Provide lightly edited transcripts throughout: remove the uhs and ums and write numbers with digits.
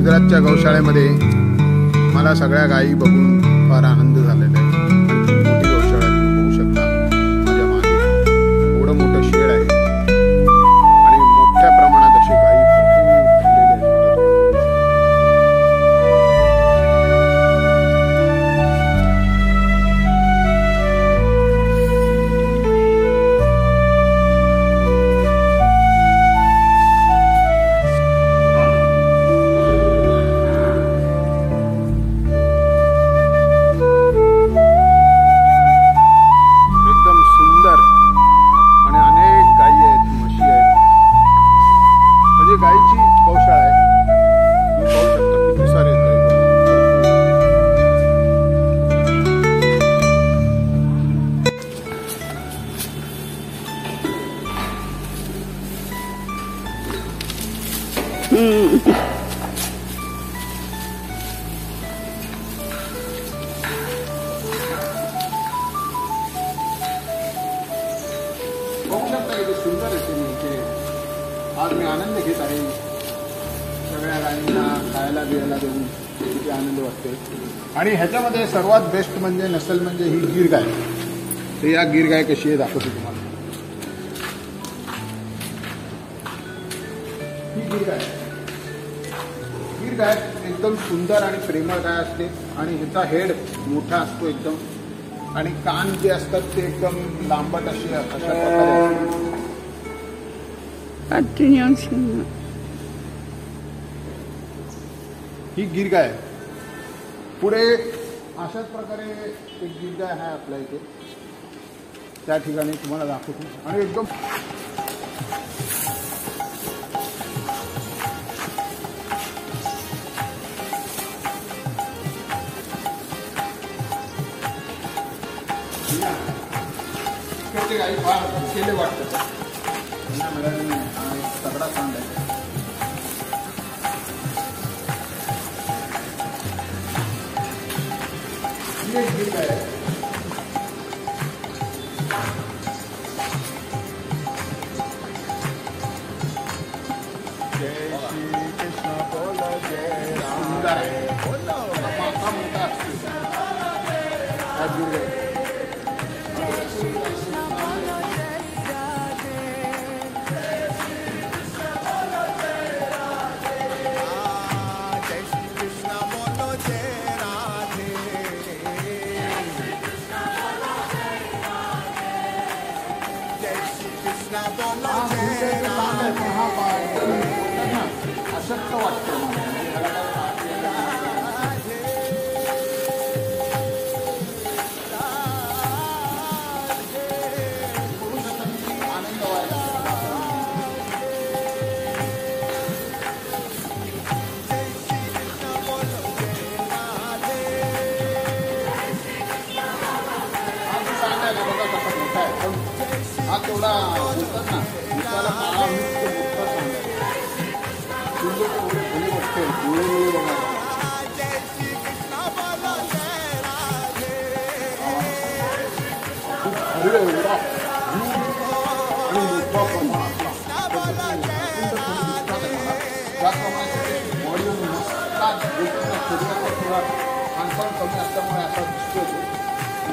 गुजरातच्या गौशाळेमध्ये मला सगळ्या गायी बघून फार आनंद झालेला आहे. खूप मोठी गौशाळा तुम्ही बघू शकता. माझ्या मागे एवढं मोठं शेड आहे आणि मोठ्या प्रमाणात अशी गायी गायीची गौशाळा आहे. तुम्ही पाहू शकता किती सारे बघू शकता किती सुंदर आहे. आज मी आनंद घेत आहे. सगळ्या गायींना खायला बियायला देऊन किती आनंद वाटते. आणि ह्याच्यामध्ये सर्वात बेस्ट म्हणजे नसल म्हणजे ही गीर गाय. तर या गीर गाय कशी आहे दाखवतो तुम्हाला. ही गीर गाय एकदम सुंदर आणि प्रेमळ गाय असते आणि ह्याचा हेड मोठा असतो एकदम. आणि कान जे असतात ते एकदम लांबट अशा प्रकारे. ही गीर गाय पुढे अशाच प्रकारे एक गीर गाय आहे आपल्या इथे. त्या ठिकाणी तुम्हाला दाखवतो. आणि एकदम गाई फार केले वाटतं. सगळा सांग आहे. जय श्री कृष्ण बोल जय राम. अशक्त वाटतं. हा तेवढा बोलतात ना दिसायला काळा मोठा खानपान कमी असल्यामुळे असा दिसतो.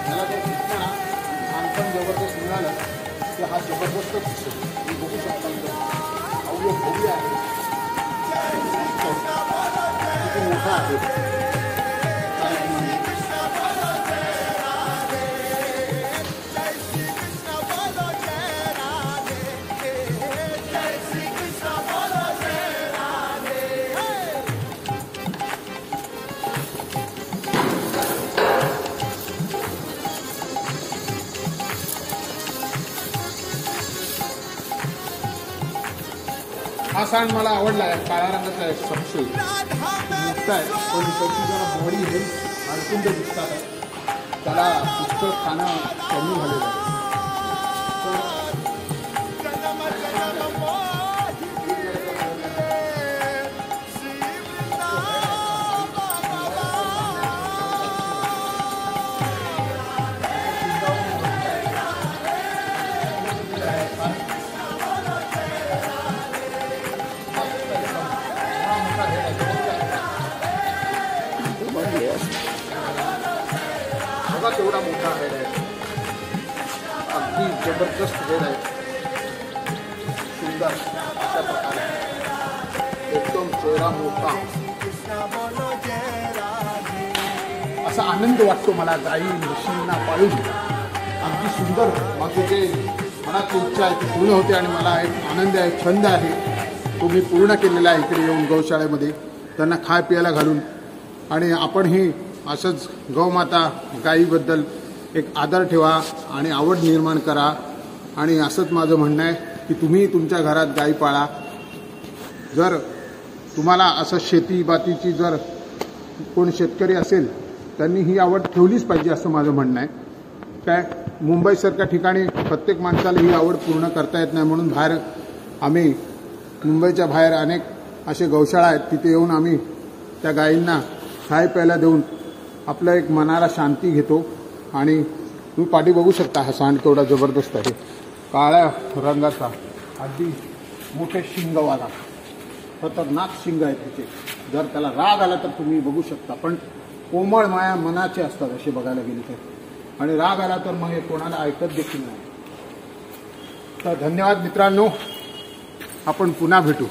त्याला जर दिसलं ना खानपान जबरदस्त मिळालं तर हा जबरदस्त दिसतो. तुम्ही बघू शकता अवघड भव्य आहे. किती मोठा आहे. हा सण मला आवडला आहे. काळ्या रंगाचा आहे. सपशेल मोठा आहे पण त्याची जरा बॉडी हे अडकून ते दिसतात. त्याला पुष्कळ खाणं कमी झालेलं आहे. तेवढा मोठा हेड आहे, अगदी जबरदस्त हेड आहे, सुंदर अशा प्रकारे एकदम चेहरा मोठा, असा आनंद वाटतो मला गाई म्हशींना पाळून. अगदी सुंदर माझं जे मनाची इच्छा आहे ती पूर्ण होते आणि मला एक आनंद आहे, छंद आहे तो मी पूर्ण केलेला आहे इकडे येऊन गौशाळेमध्ये त्यांना खाय प्यायला घालून. आणि आपणही असंच गौमाता गायीबद्दल एक आदर ठेवा आणि आवड निर्माण करा. आणि असंच माझं म्हणणं आहे की तुम्ही तुमच्या घरात गायी पाळा. जर तुम्हाला असं शेतीबातीची जर कोण शेतकरी असेल त्यांनी ही आवड ठेवलीच पाहिजे असं माझं म्हणणं आहे. काय मुंबईसारख्या ठिकाणी प्रत्येक माणसाला ही आवड पूर्ण करता येत नाही, म्हणून बाहेर आम्ही मुंबईच्या बाहेर अनेक असे गौशाळा आहेत, तिथे येऊन आम्ही त्या गायींना खाय प्यायला देऊन आपलं एक मनाला शांती घेतो. आणि तुम्ही पाठी बघू शकता हा सांड केवढा जबरदस्त आहे, काळ्या रंगाचा, अगदी मोठे शिंगवाला, खतरनाक शिंग आहे तिथे. जर त्याला राग आला तर तुम्ही बघू शकता, पण कोमळ माया मनाचे असतात असे बघायला गेले तर. आणि राग आला तर मग हे कोणाला ऐकत देखील नाही. तर धन्यवाद मित्रांनो, आपण पुन्हा भेटू.